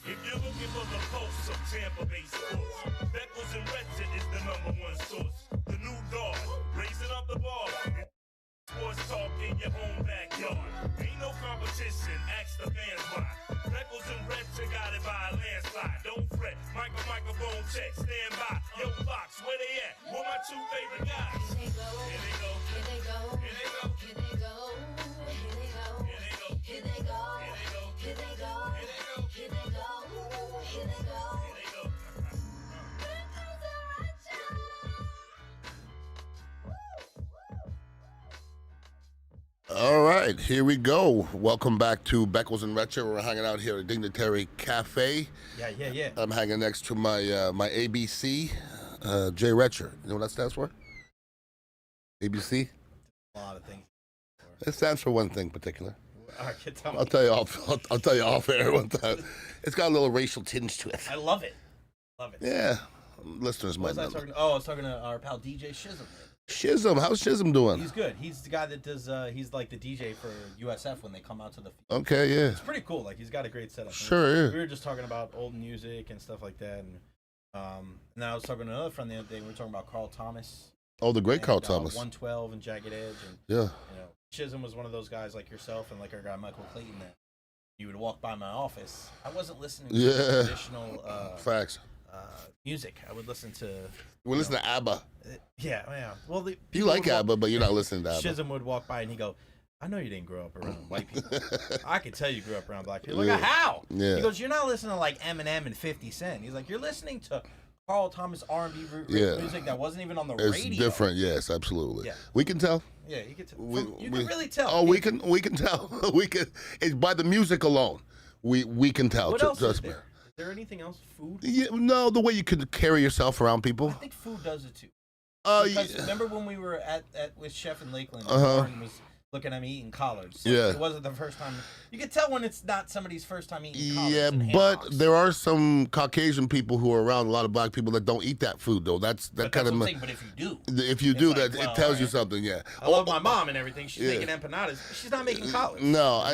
If you're looking for the pulse of Tampa Bay sports, Beckles and Recher is the #1 source. The new guard, raising up the bar. Sports talk in your own backyard. Ain't no competition, ask the fans why. Beckles and Recher got it by a landslide. Don't fret, microphone check, stand by. Yo, Fox, where they at? Who my 2 favorite guys? Here they go. Here they go. Here they go. Here they go. Here they go. Here they go. Here they go. Here they go. Here they go. Here they go. Here they go. Here they go. All right, here we go. Welcome back to Beckles and Recher. We're hanging out here at Dignitary Cafe. Yeah. I'm hanging next to my my ABC, J. Recher. You know what that stands for? ABC? A lot of things. It stands for one thing in particular. All right, tell me. I'll tell you off air one time. It's got a little racial tinge to it. I love it. Yeah, listeners might know. I was talking to our pal DJ Shizm. Shizm, how's Shizm doing? He's good. He's the guy that does. He's like the DJ for USF when they come out to the field. Okay, yeah. It's pretty cool. Like he's got a great setup. Sure, yeah. We were just talking about old music and stuff like that, and then I was talking to another friend the other day. We were talking about Carl Thomas. Oh, the great Carl Thomas. 112 and Jagged Edge, and yeah. You know, Shizm was one of those guys like yourself and like our guy Michael Clayton that you would walk by my office. I wasn't listening to traditional facts. Music. I would listen to. We listen to ABBA. Yeah. Well, you like ABBA, but you're not listening to ABBA. Shizm would walk by and he'd go, "I know you didn't grow up around white people. I could tell you grew up around black people." Like, how? Yeah. He goes, "You're not listening to like Eminem and 50 Cent." He's like, "You're listening to Carl Thomas R&B music that wasn't even on the radio." It's different, yes, absolutely. Yeah. We can tell. Yeah, you can tell. You can really tell. Oh, we can tell. We can. It's by the music alone. We can tell. What else is there? Is there anything else? Food? Yeah, no, the way you could carry yourself around people. I think food does it too. Because remember when we were at with Chef in Lakeland, Warren was looking at me eating collards. So yeah. It wasn't the first time. You can tell when it's not somebody's first time eating collards. Yeah, but there are some Caucasian people who are around, a lot of black people that don't eat that food, though. That's kind of. But if you do. If you do, like, it tells you something, yeah. I love my mom and everything. She's making empanadas. She's not making collards. No,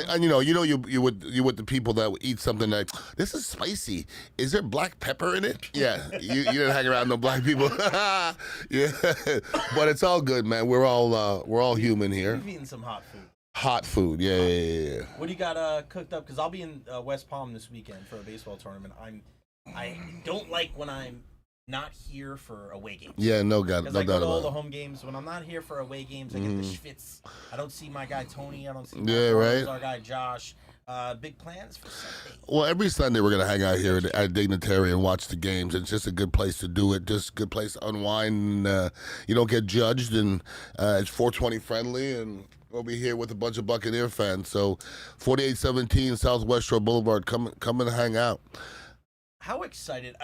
you with the people that would eat something like, this is spicy. Is there black pepper in it? Yeah, you didn't hang around no black people. Yeah, but it's all good, man. We're all human here. We've eaten some hot food. Hot food, yeah. What do you got cooked up? Because I'll be in West Palm this weekend for a baseball tournament. I don't like when I'm not here for away games. Yeah, no doubt Because I go to all about the it. home games. When I'm not here for away games, I get the schwitz. I don't see my guy Tony. I don't see our guy Josh. Big plans for Sunday. Well, every Sunday we're going to hang out here at Dignitary and watch the games. It's just a good place to do it, just a good place to unwind. And, you don't get judged, and it's 420 friendly, and we'll be here with a bunch of Buccaneer fans. So 4817 Southwest Shore Boulevard, come and hang out. How excited.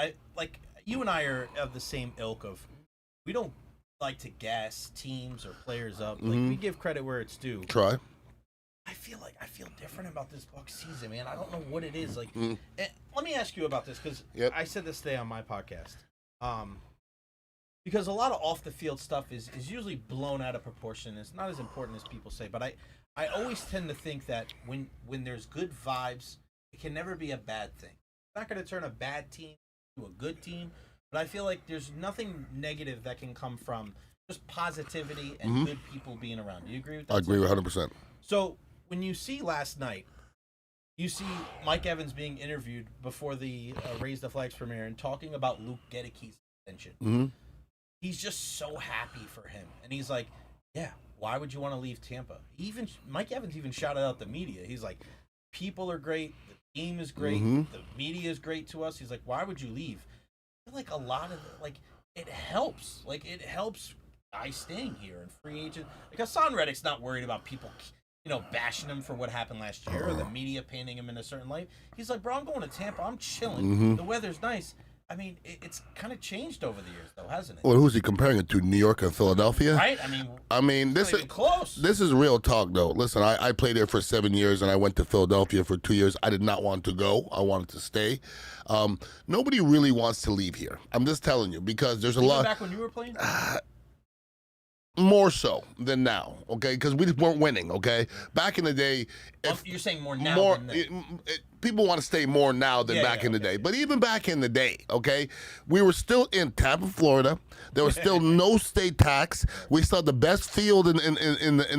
You and I are of the same ilk of, we don't like to gas teams or players up. Like, we give credit where it's due. Try. I feel different about this Bucs season, man. I don't know what it is. Like, let me ask you about this, because I said this today on my podcast. Because a lot of off the field stuff is usually blown out of proportion. It's not as important as people say. But I always tend to think that when there's good vibes, it can never be a bad thing. It's not going to turn a bad team to a good team. But I feel like there's nothing negative that can come from just positivity and good people being around. Do you agree with that? I agree 100%. So when you see last night, you see Mike Evans being interviewed before the Raise the Flags premiere and talking about Luke Gedicke's extension. He's just so happy for him. And he's like, yeah, why would you want to leave Tampa? Mike Evans even shouted out the media. He's like, people are great. The team is great. The media is great to us. He's like, why would you leave? I feel like a lot of it helps. Like, it helps guys staying here and free agent. Like, Hassan Reddick's not worried about people, bashing him for what happened last year or the media painting him in a certain light. He's like, bro, I'm going to Tampa. I'm chilling. The weather's nice. I mean, it's kind of changed over the years, though, hasn't it? Well, who's he comparing it to? New York and Philadelphia? Right? I mean, this is close. This is real talk, though. Listen, I played there for 7 years, and I went to Philadelphia for 2 years. I did not want to go. I wanted to stay. Nobody really wants to leave here. I'm just telling you, because there's a lot. Back when you were playing? more so than now, okay? Because we just weren't winning, okay? Back in the day, you're saying more now than then. People want to stay more now than back in the day. But even back in the day, okay, we were still in Tampa, Florida. There was still no state tax. We still had the best field in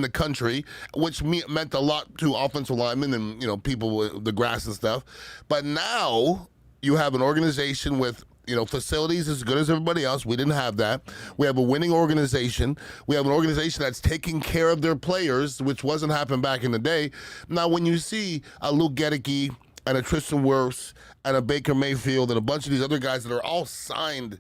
the country, which meant a lot to offensive linemen and, you know, people with the grass and stuff. But now you have an organization with, you know, facilities as good as everybody else. We didn't have that. We have a winning organization. We have an organization that's taking care of their players, which wasn't happening back in the day. Now, when you see a Luke Gedeke and a Tristan Wirfs and a Baker Mayfield and a bunch of these other guys that are all signed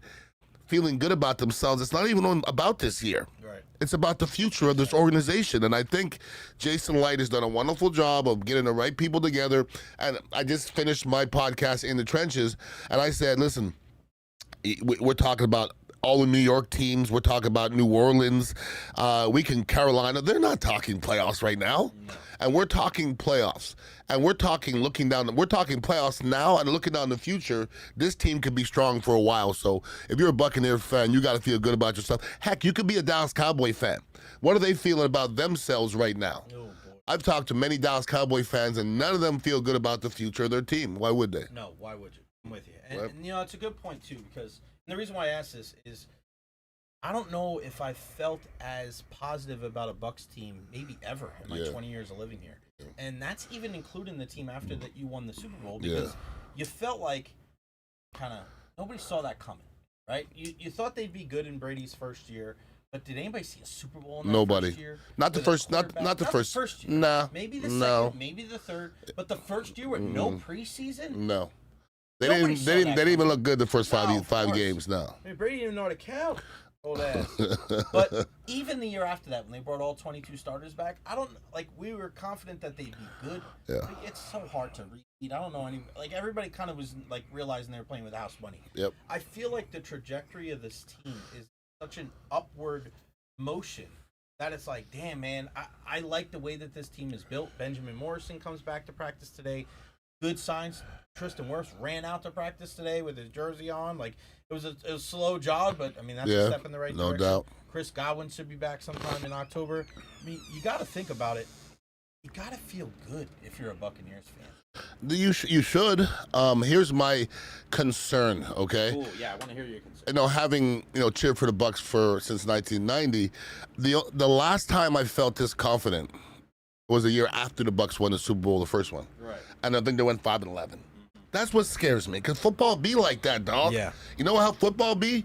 feeling good about themselves, it's not even about this year. Right. It's about the future of this organization. And I think Jason Licht has done a wonderful job of getting the right people together. And I just finished my podcast, In the Trenches, and I said, listen, we're talking about all the New York teams. We're talking about New Orleans. Carolina. They're not talking playoffs right now. No. And we're talking playoffs. And we're talking we're talking playoffs now and looking down the future. This team could be strong for a while. So if you're a Buccaneers fan, you got to feel good about yourself. Heck, you could be a Dallas Cowboy fan. What are they feeling about themselves right now? Oh, I've talked to many Dallas Cowboy fans, and none of them feel good about the future of their team. Why would they? No, why would you? I'm with you. And you know, it's a good point, too, because the reason why I asked this is I don't know if I felt as positive about a Bucs team maybe ever in my 20 years of living here. Yeah. And that's even including the team after that you won the Super Bowl, because you felt like kind of nobody saw that coming, right? You thought they'd be good in Brady's first year, but did anybody see a Super Bowl in that first year? Not the first year. Nah. Maybe the second, maybe the third, but the first year with no preseason? No. They didn't even look good the first five games. No. I mean, Brady didn't even know how to count. Old ass. But even the year after that, when they brought all 22 starters back, we were confident that they'd be good. Yeah. Like, it's so hard to read. I don't know everybody kind of was like realizing they were playing with house money. Yep. I feel like the trajectory of this team is such an upward motion that it's like, damn, man, I like the way that this team is built. Benjamin Morrison comes back to practice today. Good signs. Tristan Wirfs ran out to practice today with his jersey on. Like, it was a slow jog, but I mean that's a step in the right direction. No doubt. Chris Godwin should be back sometime in October. I mean, you got to think about it. You got to feel good if you're a Buccaneers fan. You should. Here's my concern. Okay. Oh yeah, I want to hear your concern. You know, having cheered for the Bucs since 1990, the last time I felt this confident was the year after the Bucs won the Super Bowl, the first one. Right. And I think they went 5-11. That's what scares me, because football be like that, dog. Yeah. You know how football be?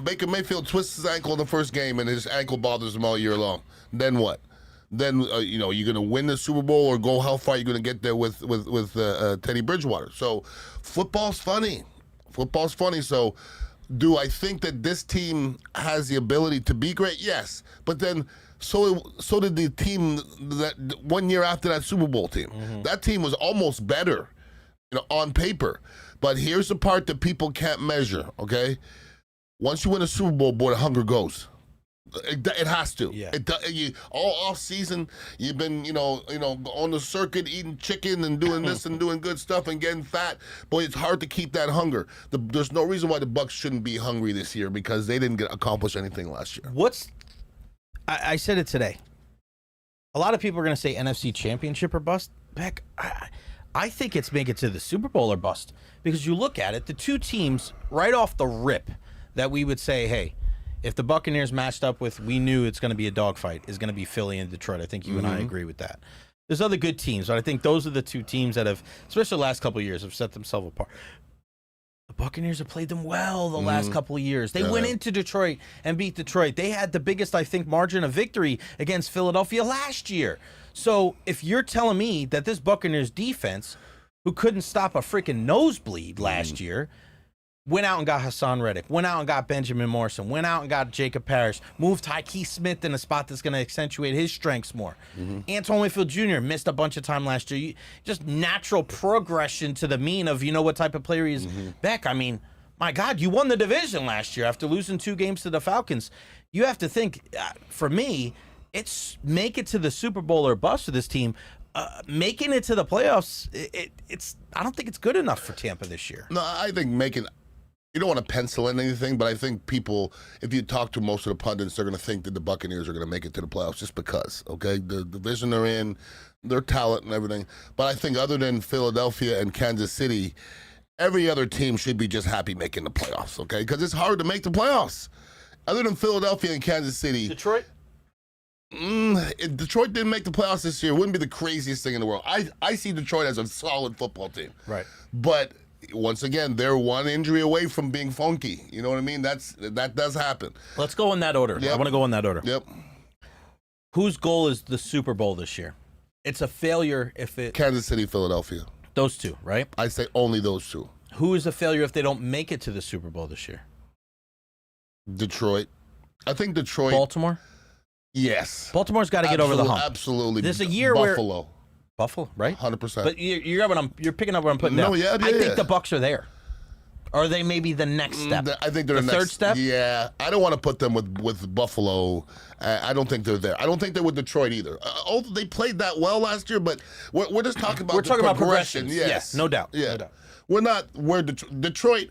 Baker Mayfield twists his ankle in the first game, and his ankle bothers him all year long. Then what? Then you're gonna win the Super Bowl or go how far you're gonna get there with Teddy Bridgewater. So football's funny. Football's funny. So do I think that this team has the ability to be great? Yes, but then. So did the team that 1 year after that Super Bowl team. Mm-hmm. That team was almost better, on paper. But here's the part that people can't measure, okay? Once you win a Super Bowl, boy, the hunger goes. It has to. Yeah. All off season, you've been, on the circuit eating chicken and doing this and doing good stuff and getting fat. Boy, it's hard to keep that hunger. There's no reason why the Bucs shouldn't be hungry this year, because they didn't accomplish anything last year. I said it today. A lot of people are going to say NFC Championship or bust. Beck, I think it's make it to the Super Bowl or bust, because you look at it, the two teams right off the rip that we would say, hey, if the Buccaneers matched up with, we knew it's going to be a dogfight, is going to be Philly and Detroit. I think you and I agree with that. There's other good teams, but I think those are the two teams that have, especially the last couple of years, have set themselves apart. The Buccaneers have played them well the last couple of years. They went into Detroit and beat Detroit. They had the biggest, I think, margin of victory against Philadelphia last year. So if you're telling me that this Buccaneers defense, who couldn't stop a freaking nosebleed last year, went out and got Hassan Reddick, went out and got Benjamin Morrison, went out and got Jacob Parrish, moved Tyke Smith in a spot that's going to accentuate his strengths more. Antoine Winfield Jr. missed a bunch of time last year. Just natural progression to the mean of what type of player he is. Beck, I mean, my God, you won the division last year after losing 2 games to the Falcons. You have to think, for me, it's make it to the Super Bowl or bust for this team. Making it to the playoffs, I don't think it's good enough for Tampa this year. No, I think making you don't want to pencil in anything, but I think people, if you talk to most of the pundits, they're going to think that the Buccaneers are going to make it to the playoffs just because, okay? The division they're in, their talent and everything. But I think other than Philadelphia and Kansas City, every other team should be just happy making the playoffs, okay? Because it's hard to make the playoffs. Other than Philadelphia and Kansas City. Detroit? If Detroit didn't make the playoffs this year, it wouldn't be the craziest thing in the world. I see Detroit as a solid football team. Right. But once again, they're one injury away from being funky. You know what I mean? That does happen. Let's go in that order. Yep. I want to go in that order. Yep. Whose goal is the Super Bowl this year? It's a failure if it... Kansas City, Philadelphia. Those two, right? I say only those two. Who is a failure if they don't make it to the Super Bowl this year? Detroit. I think Detroit. Baltimore? Yes. Baltimore's got to get over the hump. Absolutely. There's a year Buffalo. Buffalo, right? 100%. But you're picking up what I'm putting down. Yeah, I think the Bucs are there. Or are they maybe the next step? I think they're the third step? Yeah. I don't want to put them with Buffalo. I don't think they're there. I don't think they're with Detroit either. Although they played that well last year, but we're just talking about progression. Yes, no doubt. Yeah. No doubt. We're not where Detroit,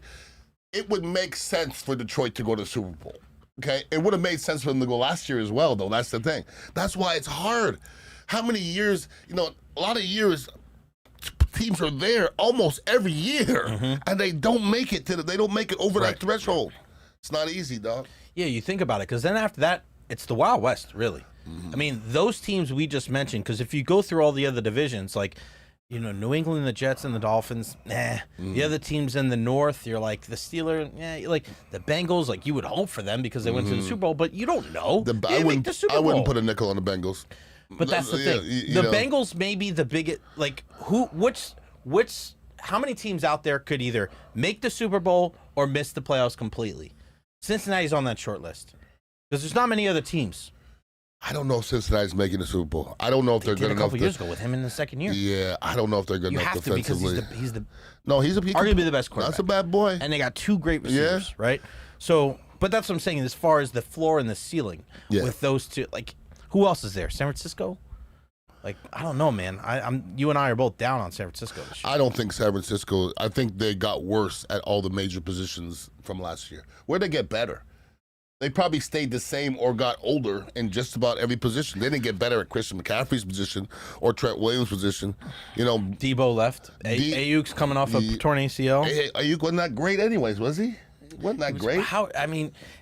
it would make sense for Detroit to go to the Super Bowl. Okay? It would have made sense for them to go last year as well, though. That's the thing. That's why it's hard. How many years, a lot of years teams are there almost every year, and they don't make it over that threshold. It's not easy, dog. Yeah, you think about it, because then after that, it's the Wild West, really. I mean, those teams we just mentioned, because if you go through all the other divisions, like, New England, the Jets, and the Dolphins, The other teams in the North, you're like the Steelers, like the Bengals, like you would hope for them because they went to the Super Bowl, but you don't know. I wouldn't put a nickel on the Bengals. But that's the thing. The Bengals may be the biggest. Like how many teams out there could either make the Super Bowl or miss the playoffs completely? Cincinnati's on that short list because there's not many other teams. I don't know if Cincinnati's making the Super Bowl. I don't know if they're good enough. A couple years ago with him in the second year. Yeah, I don't know if they're good enough defensively. Because he's arguably the best quarterback. That's a bad boy. And they got two great receivers, right? So, but that's what I'm saying. As far as the floor and the ceiling with those two, like, who else is there? San Francisco? Like, I don't know, man. You and I are both down on San Francisco this year. I don't think San Francisco. I think they got worse at all the major positions from last year. Where'd they get better? They probably stayed the same or got older in just about every position. They didn't get better at Christian McCaffrey's position or Trent Williams' position. Debo left. Ayuk's coming off a torn ACL. Ayuk wasn't that great anyways, was he? Wasn't that great?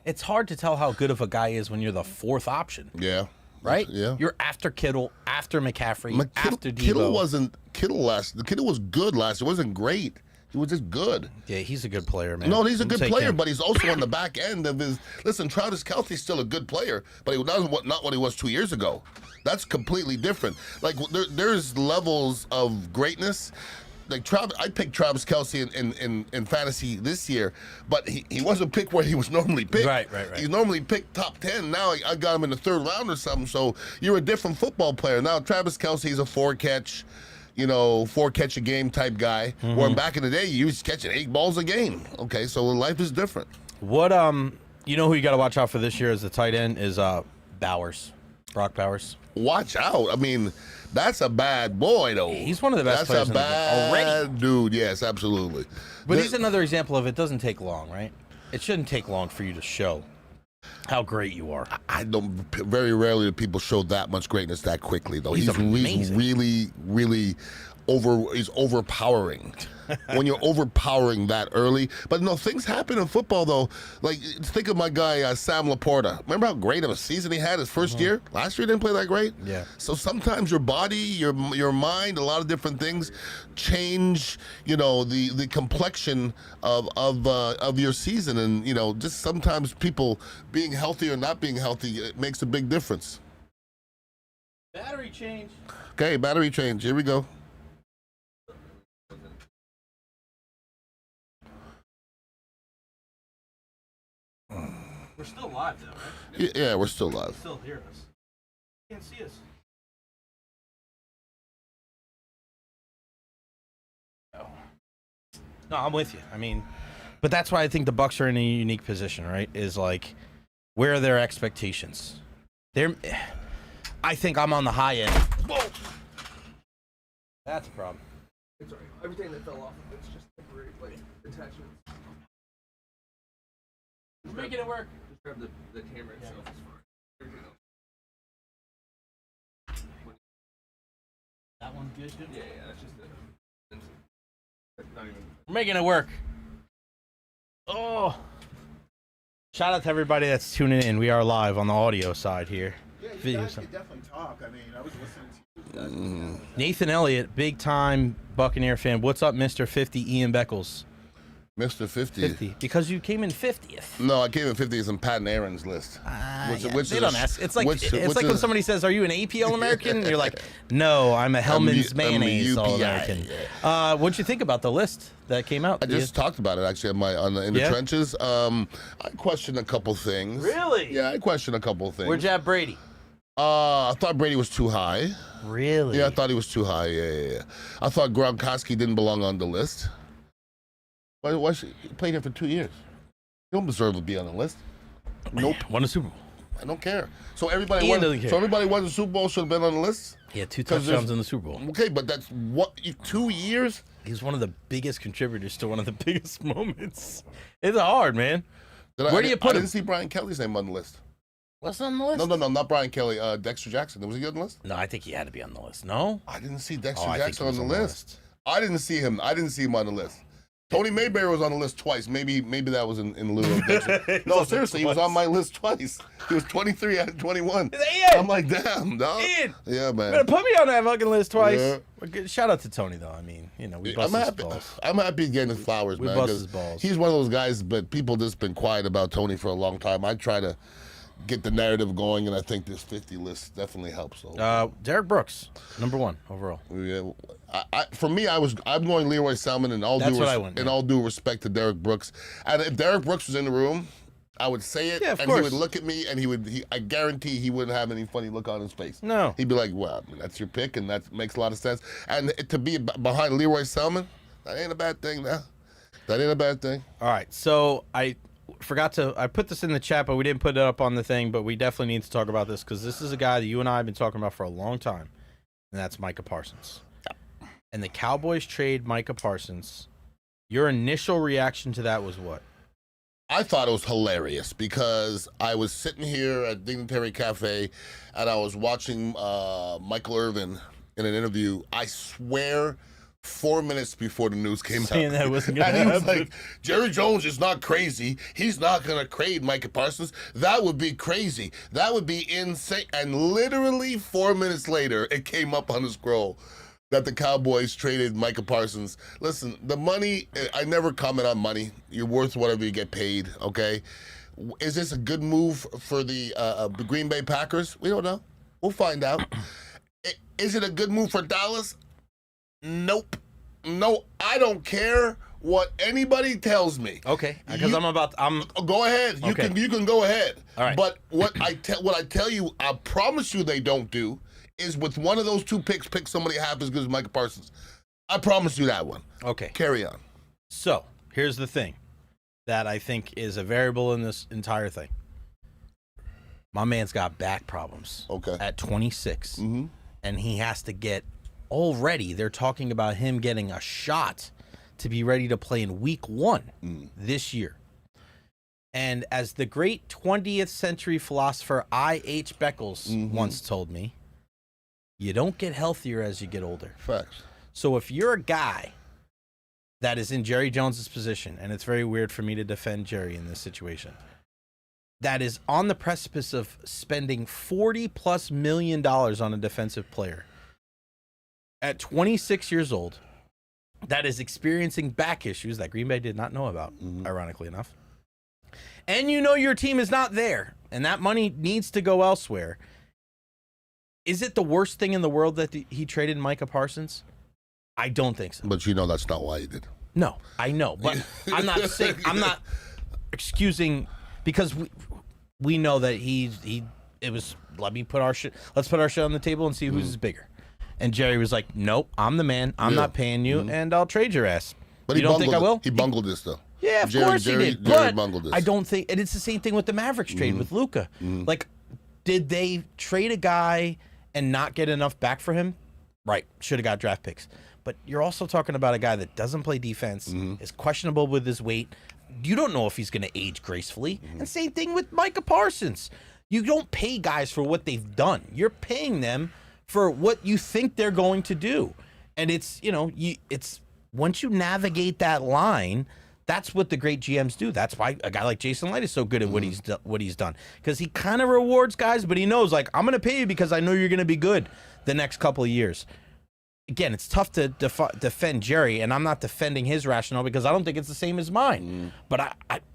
It's hard to tell how good of a guy is when you're the fourth option. Yeah. Right? Yeah. You're after Kittle, after McCaffrey, after Debo. Kittle was good last year. It wasn't great. He was just good. Yeah, he's a good player, man. No, he's a good player, but he's also on the back end of his. Listen, Travis Kelce's still a good player, but he was not what he was 2 years ago. That's completely different. Like there's levels of greatness. Like I picked Travis Kelce in fantasy this year, but he wasn't picked where he was normally picked. Right. He's normally picked top 10. Now I got him in the third round or something. So you're a different football player now. Travis Kelce's a four catch a game type guy. Where back in the day, you was catching 8 balls a game. Okay, so life is different. What who you got to watch out for this year as the tight end is Bowers, Brock Bowers. Watch out! I mean, that's a bad boy though. He's one of the best players. That's a bad dude. Yes, absolutely. But he's another example of it doesn't take long, right? It shouldn't take long for you to show how great you are. I don't. Very rarely do people show that much greatness that quickly, though. He's really, really He's overpowering. When you're overpowering that early, but no, things happen in football though. Like think of my guy Sam Laporta. Remember how great of a season he had his first year? Last year he didn't play that great. Yeah. So sometimes your body, your mind, a lot of different things change. The complexion of your season, and just sometimes people being healthy or not being healthy, it makes a big difference. Battery change. Okay, battery change. Here we go. We're still live, though, right? Yeah, we're still live. You still hear us. You can't see us. No, I'm with you. I mean, but that's why I think the Bucs are in a unique position, right? Is like, where are their expectations? I think I'm on the high end. Whoa! That's a problem. Sorry, everything that fell off of it's just temporary, like attachments. making it work. Just grab the camera itself. Is fine. Everything else. That one good? Yeah, that's just not even. We're making it work. Oh. Shout out to everybody that's tuning in. We are live on the audio side here. Yeah, you guys could definitely talk. I mean, I was listening to you guys. Nathan Elliott, big time Buccaneer fan. What's up, Mr. 50 Ian Beckles? Mr. 50. 50. Because you came in 50th. No, I came in 50th on Pat and Aaron's list. They don't ask. It's like when somebody says, "Are you an AP All-American?" And you're like, "No, I'm a Hellman's Mayonnaise All-American." What'd you think about the list that came out? I just talked about it actually in the trenches. I questioned a couple things. Really? Yeah, I questioned a couple things. Where'd you have Brady? I thought Brady was too high. Really? Yeah, I thought he was too high. Yeah. I thought Gronkowski didn't belong on the list. Why should he played here for 2 years? He don't deserve to be on the list. Nope. Won a Super Bowl. I don't care. So everybody Ian doesn't care. So everybody won the Super Bowl should have been on the list. He had 2 touchdowns in the Super Bowl. Okay, but that's 2 years. He's one of the biggest contributors to one of the biggest moments. It's hard, man. Where do you put him? I didn't see Brian Kelly's name on the list. What's on the list? No, not Brian Kelly. Dexter Jackson. Was he on the list? No, I think he had to be on the list. No? I didn't see Dexter I think Jackson he on was the list. I didn't see him. I didn't see him on the list. Tony Mayberry was on the list twice. Maybe that was in lieu of Dexter. No, seriously, he was on my list twice. He was 23 out of 21. I'm like, damn, dog. Ian, yeah, man. better put me on that fucking list twice. Yeah. Shout out to Tony, though. I mean, we bust his balls. I'm happy getting his flowers, man. We bust his balls. He's one of those guys, but people just been quiet about Tony for a long time. I try to get the narrative going, and I think this 50 list definitely helps. So. Derek Brooks, number 1 overall. Yeah, for me, I'm going Leroy Selman, and all due respect to Derek Brooks. And if Derek Brooks was in the room, I would say it, and course. he would look at me, and I guarantee he wouldn't have any funny look on his face. No, he'd be like, "Well, that's your pick, and that makes a lot of sense." And to be behind Leroy Selman, that ain't a bad thing, now. That ain't a bad thing. All right, so I put this in the chat, but we didn't put it up on the thing, but we definitely need to talk about this because this is a guy that you and I have been talking about for a long time, and that's Micah Parsons. And the Cowboys trade Micah Parsons. Your initial reaction to that was what? I thought it was hilarious because I was sitting here at Dignitary Cafe and I was watching Michael Irvin in an interview. I swear 4 minutes before the news came out. That wasn't gonna and he was happen. like, Jerry Jones is not crazy. He's not going to trade Micah Parsons. That would be crazy. That would be insane. And literally 4 minutes later, it came up on the scroll that the Cowboys traded Micah Parsons. Listen, the money, I never comment on money. You're worth whatever you get paid, okay? Is this a good move for the Green Bay Packers? We don't know. We'll find out. Is it a good move for Dallas? Nope. No, I don't care what anybody tells me. Okay, because Go ahead. You can go ahead. All right. But what I tell you, I promise you they don't do is with one of those 2 picks, pick somebody half as good as Micah Parsons. I promise you that one. Okay. Carry on. So, here's the thing that I think is a variable in this entire thing. My man's got back problems. Okay. At 26. Mm-hmm. And he has to get, already, they're talking about him getting a shot to be ready to play in week 1 this year. And as the great 20th century philosopher I.H. Beckles once told me, you don't get healthier as you get older. Facts. So if you're a guy that is in Jerry Jones's position, and it's very weird for me to defend Jerry in this situation, that is on the precipice of spending $40+ million on a defensive player at 26 years old, that is experiencing back issues that Green Bay did not know about, ironically enough, and you know your team is not there, and that money needs to go elsewhere. Is it the worst thing in the world that he traded Micah Parsons? I don't think so. But you know that's not why he did. No, I know, but I'm not excusing, because we know that let's put our shit on the table and see who's bigger. And Jerry was like, "Nope, I'm the man. I'm not paying you, and I'll trade your ass." But you don't think I will? He bungled this though. Yeah, of course he did. Jerry But bungled this. I don't think, and it's the same thing with the Mavericks trade with Luka. Like, did they trade a guy and not get enough back for him? Right, should have got draft picks. But you're also talking about a guy that doesn't play defense, is questionable with his weight, you don't know if he's going to age gracefully. And same thing with Micah Parsons. You don't pay guys for what they've done. You're paying them for what you think they're going to do. And it's, it's once you navigate that line, that's what the great GMs do. That's why a guy like Jason Licht is so good at what he's done. Because he kind of rewards guys, but he knows, like, I'm going to pay you because I know you're going to be good the next couple of years. Again, it's tough to defend Jerry, and I'm not defending his rationale because I don't think it's the same as mine. But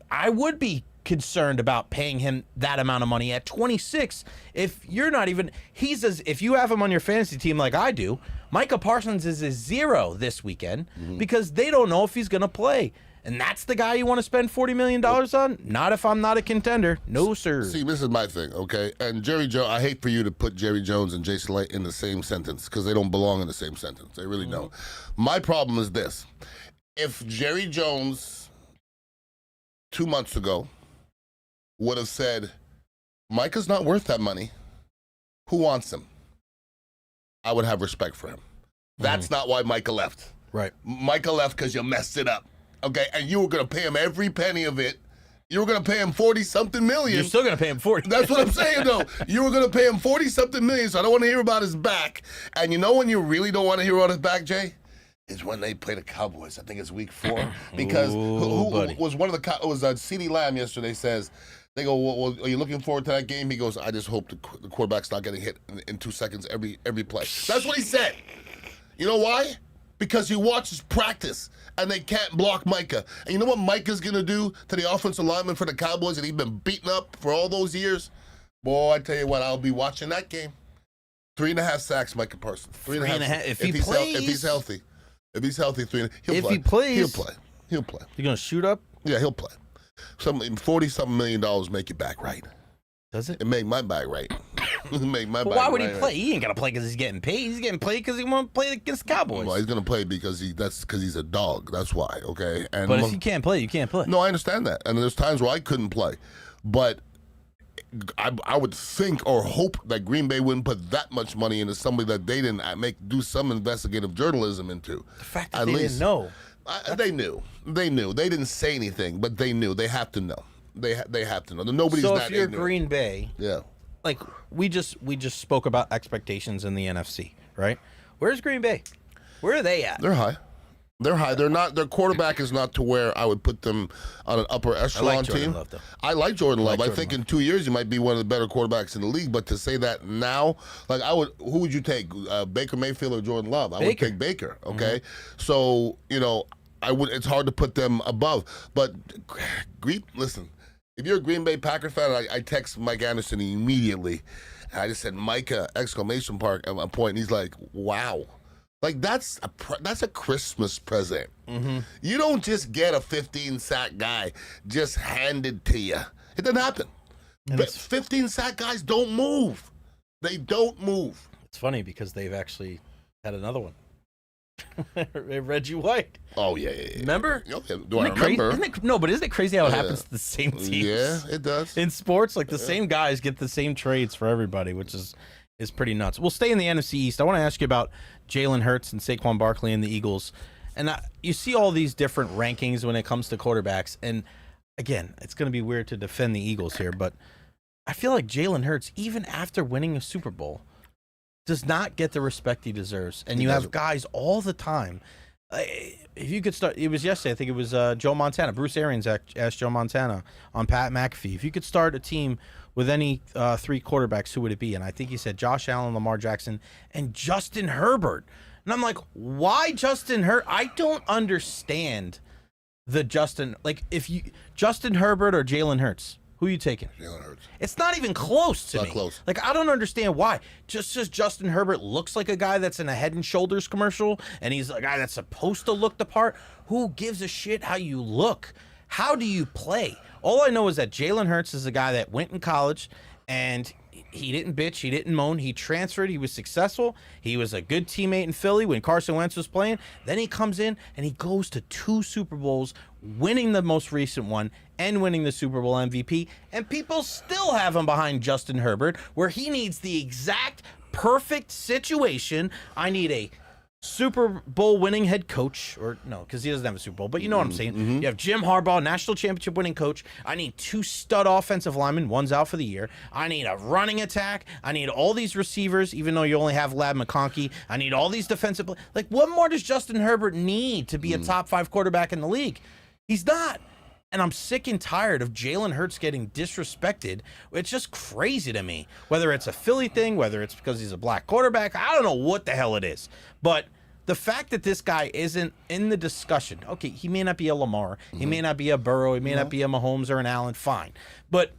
I would be concerned about paying him that amount of money at 26 if you're not even if you have him on your fantasy team like I do. Micah Parsons is a 0 this weekend because they don't know if he's going to play. And that's the guy you want to spend $40 million on? Not if I'm not a contender. No, sir. See, this is my thing, okay? And Jerry Jones, I hate for you to put Jerry Jones and Jason Licht in the same sentence because they don't belong in the same sentence. They really don't. My problem is this. If Jerry Jones 2 months ago would have said, Micah's not worth that money, who wants him? I would have respect for him. That's not why Micah left. Right. Micah left because you messed it up. Okay, and you were going to pay him every penny of it. You were going to pay him 40-something million. You're still going to pay him 40. That's what I'm saying, though. You were going to pay him 40-something million, so I don't want to hear about his back. And you know when you really don't want to hear about his back, Jay? Is when they play the Cowboys. I think it's week 4. Because who was one of the it was CeeDee Lamb yesterday says, they go, well, are you looking forward to that game? He goes, I just hope the quarterback's not getting hit in 2 seconds every play. That's what he said. You know why? Because he watches practice, and they can't block Micah. And you know what Micah's going to do to the offensive lineman for the Cowboys that he's been beaten up for all those years? Boy, I tell you what, I'll be watching that game. 3.5 sacks, Micah Parsons. 3.5. If he plays. If he's healthy. If he's healthy, 3.5. He'll play. He plays. He'll play. You're going to shoot up? Yeah, he'll play. $40-something million make you back right. Does it? It made my back right. Why would he play? He ain't got to play because he's getting paid. He's getting paid because he want to play against the Cowboys. Well, he's going to play because he's a dog. That's why, okay? And but if you can't play, you can't play. No, I understand that. And there's times where I couldn't play. But I would think or hope that Green Bay wouldn't put that much money into somebody that they didn't do some investigative journalism into. The fact that they didn't know. They knew. They knew. They didn't say anything, but they knew. They have to know. They have to know. Nobody's so that if you're ignorant. Green Bay, yeah. Like we just spoke about expectations in the NFC, right? Where's Green Bay? Where are they at? They're high. They're high. They're not. Their quarterback is not to where I would put them on an upper echelon team. Love, though. I like Jordan Love. I Jordan think Love. in 2 years he might be one of the better quarterbacks in the league. But to say that now, like who would you take? Baker Mayfield or Jordan Love? I would take Baker. Okay, so it's hard to put them above. But listen. If you're a Green Bay Packer fan, I text Mike Anderson immediately. And I just said, Micah, exclamation mark at one point. And he's like, wow. Like, that's a Christmas present. You don't just get a 15-sack guy just handed to you. It doesn't happen. 15-sack guys don't move. They don't move. It's funny because they've actually had another one. Reggie White. Oh, yeah. Remember? Okay. Do I remember? But isn't it crazy how it happens to the same teams? Yeah, it does. In sports, like the same guys get the same trades for everybody, which is pretty nuts. We'll stay in the NFC East. I want to ask you about Jalen Hurts and Saquon Barkley and the Eagles. And you see all these different rankings when it comes to quarterbacks. And again, it's going to be weird to defend the Eagles here, but I feel like Jalen Hurts, even after winning a Super Bowl, does not get the respect he deserves. And you have guys all the time. If you could start, it was yesterday, I think it was Joe Montana. Bruce Arians asked Joe Montana on Pat McAfee, if you could start a team with any 3 quarterbacks, who would it be? And I think he said Josh Allen, Lamar Jackson, and Justin Herbert. And I'm like, why Justin Herbert? I don't understand the Justin Herbert or Jalen Hurts. Who are you taking? Jalen Hurts. It's not even close to me. Not close. Like, I don't understand why. Just as Justin Herbert looks like a guy that's in a Head and Shoulders commercial, and he's a guy that's supposed to look the part. Who gives a shit how you look? How do you play? All I know is that Jalen Hurts is a guy that went in college, and he didn't bitch, he didn't moan. He transferred, he was successful. He was a good teammate in Philly when Carson Wentz was playing. Then he comes in, and he goes to 2 Super Bowls, winning the most recent one and winning the Super Bowl MVP. And people still have him behind Justin Herbert, where he needs the exact perfect situation. I need a Super Bowl winning head coach, or no, because he doesn't have a Super Bowl, but you know what I'm saying. You have Jim Harbaugh, national championship winning coach. I need 2 stud offensive linemen. One's out for the year. I need a running attack. I need all these receivers, even though you only have Lab McConkey. I need all these defensive. Like, what more does Justin Herbert need to be a top 5 quarterback in the league? He's not. And I'm sick and tired of Jalen Hurts getting disrespected. It's just crazy to me. Whether it's a Philly thing, whether it's because he's a black quarterback, I don't know what the hell it is. But the fact that this guy isn't in the discussion, okay, he may not be a Lamar, he may not be a Burrow, he may not be a Mahomes or an Allen, fine. But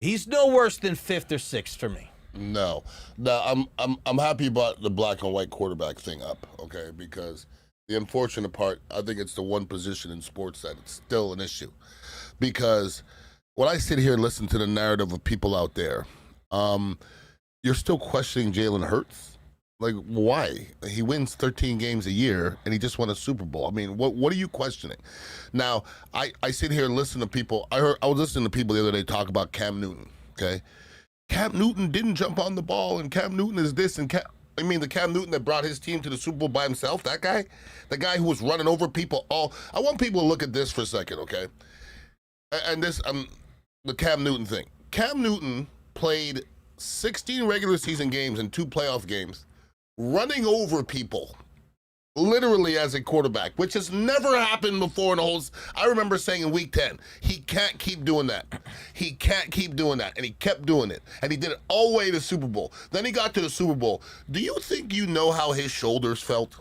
he's no worse than 5th or 6th for me. No, I'm happy about the black and white quarterback thing up, okay, because the unfortunate part, I think it's the one position in sports that it's still an issue. Because when I sit here and listen to the narrative of people out there, you're still questioning Jalen Hurts. Like, why? He wins 13 games a year, and he just won a Super Bowl. I mean, what are you questioning? Now, I sit here and listen to people. I was listening to people the other day talk about Cam Newton, okay? Cam Newton didn't jump on the ball, and Cam Newton is this, and the Cam Newton that brought his team to the Super Bowl by himself, that guy? The guy who was running over people all. I want people to look at this for a second, okay? And this, the Cam Newton thing. Cam Newton played 16 regular season games and 2 playoff games, running over people, literally as a quarterback, which has never happened before in the whole. I remember saying in week 10, he can't keep doing that. He can't keep doing that. And he kept doing it. And he did it all the way to the Super Bowl. Then he got to the Super Bowl. Do you think you know how his shoulders felt?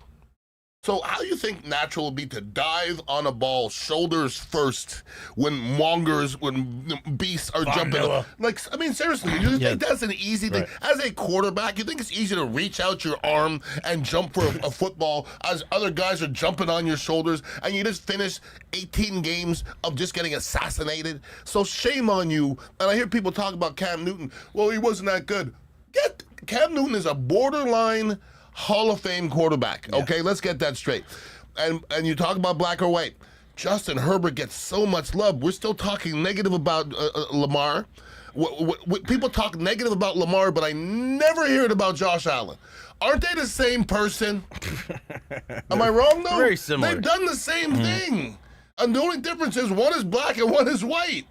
So how do you think natural would be to dive on a ball shoulders first when beasts are jumping? Like, I mean, seriously, you think that's an easy thing? As a quarterback, you think it's easy to reach out your arm and jump for a football as other guys are jumping on your shoulders, and you just finished 18 games of just getting assassinated? So shame on you. And I hear people talk about Cam Newton. Well, he wasn't that good. Cam Newton is a borderline Hall of Fame quarterback. Okay, let's get that straight. And you talk about black or white. Justin Herbert gets so much love. We're still talking negative about Lamar. People talk negative about Lamar, but I never hear it about Josh Allen. Aren't they the same person? Am I wrong, though? Very similar. They've done the same thing. And the only difference is one is black and one is white.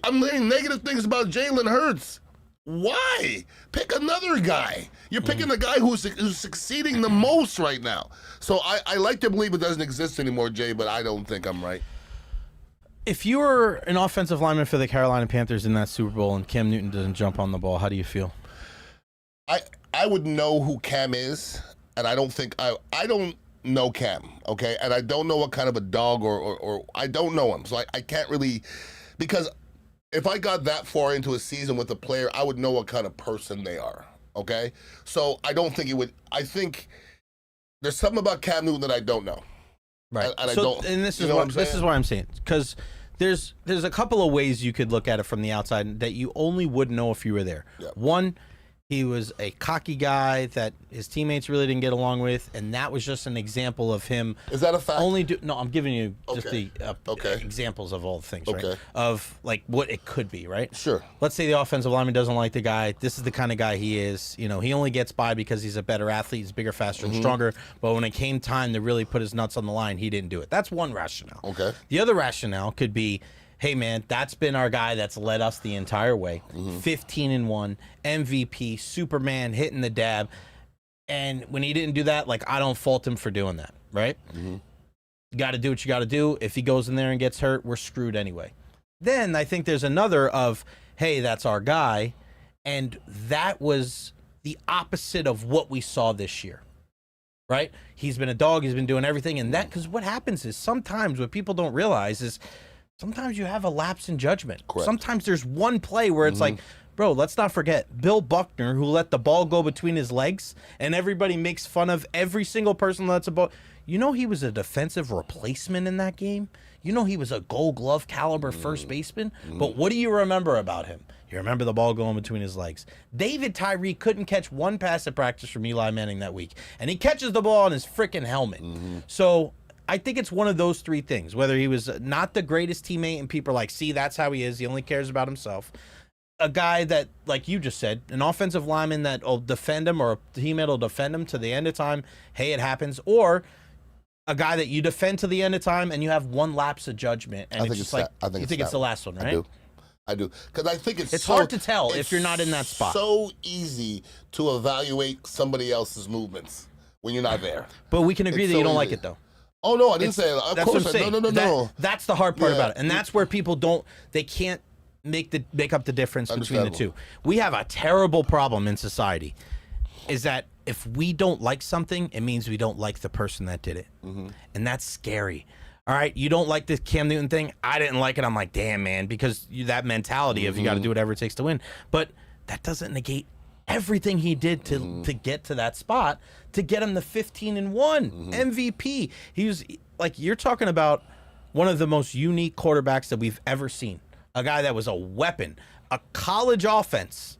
I'm hearing negative things about Jalen Hurts. Why? Pick another guy. You're picking the guy who's succeeding the most right now. So I like to believe it doesn't exist anymore, Jay, but I don't think I'm right. If you were an offensive lineman for the Carolina Panthers in that Super Bowl and Cam Newton doesn't jump on the ball, how do you feel? I would know who Cam is, and I don't know Cam, okay? And I don't know what kind of a dog or I don't know him. So I can't really, because if I got that far into a season with a player, I would know what kind of person they are, okay? So I don't think it would. I think there's something about Cam Newton that I don't know. Right. And this is what I'm saying. Because there's a couple of ways you could look at it from the outside that you only would know if you were there. Yeah. One, he was a cocky guy that his teammates really didn't get along with, and that was just an example of him. Is that a fact? No, I'm giving you just the examples of all the things, right? Of like what it could be, right? Sure. Let's say the offensive lineman doesn't like the guy. This is the kind of guy he is. You know, he only gets by because he's a better athlete, he's bigger, faster, and stronger. But when it came time to really put his nuts on the line, he didn't do it. That's one rationale. Okay. The other rationale could be, hey, man, that's been our guy that's led us the entire way. 15-1, MVP, Superman, hitting the dab. And when he didn't do that, like, I don't fault him for doing that, right? You got to do what you got to do. If he goes in there and gets hurt, we're screwed anyway. Then I think there's another of, hey, that's our guy. And that was the opposite of what we saw this year, right? He's been a dog. He's been doing everything. And that, because what happens is sometimes what people don't realize is, sometimes you have a lapse in judgment. Correct. Sometimes there's one play where it's like, bro, let's not forget Bill Buckner, who let the ball go between his legs, and everybody makes fun of every single person that's a ball. You know he was a defensive replacement in that game? You know he was a Gold Glove caliber first baseman? But what do you remember about him? You remember the ball going between his legs. David Tyree couldn't catch one pass at practice from Eli Manning that week, and he catches the ball on his freaking helmet. So I think it's one of those three things, whether he was not the greatest teammate and people are like, see, that's how he is. He only cares about himself. a guy that, like you just said, an offensive lineman that will defend him, or a teammate will defend him to the end of time. Hey, it happens. Or a guy that you defend to the end of time and you have one lapse of judgment. And it's just like, you think it's the last one, right? I do. Because I think it's hard to tell if you're not in that spot. It's so easy to evaluate somebody else's movements when you're not there. But we can agree that you don't like it, though. Oh, no, I didn't say that. Of course, no. That's the hard part about it. And that's where people they can't make up the difference between the two. We have a terrible problem in society, is that if we don't like something, it means we don't like the person that did it. And that's scary. All right, you don't like this Cam Newton thing? I didn't like it. I'm like, damn, man, because that mentality of you got to do whatever it takes to win. But that doesn't negate everything he did to get to that spot, to get him the 15-1 MVP. He was, like, you're talking about one of the most unique quarterbacks that we've ever seen. A guy that was a weapon, a college offense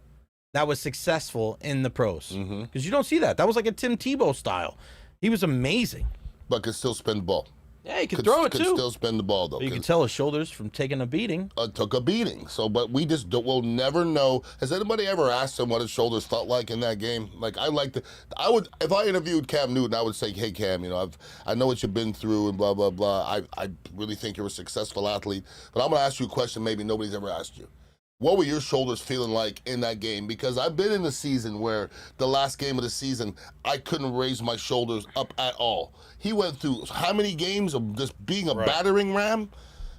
that was successful in the pros. Because you don't see that. That was like a Tim Tebow style. He was amazing. But could still spin the ball. Yeah, he could throw it, too. Could still spin the ball, though. But you can tell his shoulders from taking a beating. Took a beating. So, but we just we'll never know. Has anybody ever asked him what his shoulders felt like in that game? Like, I would, if I interviewed Cam Newton, I would say, hey, Cam, I know what you've been through and blah, blah, blah. I really think you're a successful athlete. But I'm going to ask you a question maybe nobody's ever asked you. What were your shoulders feeling like in that game? Because I've been in a season where the last game of the season, I couldn't raise my shoulders up at all. He went through how many games of just being a battering ram?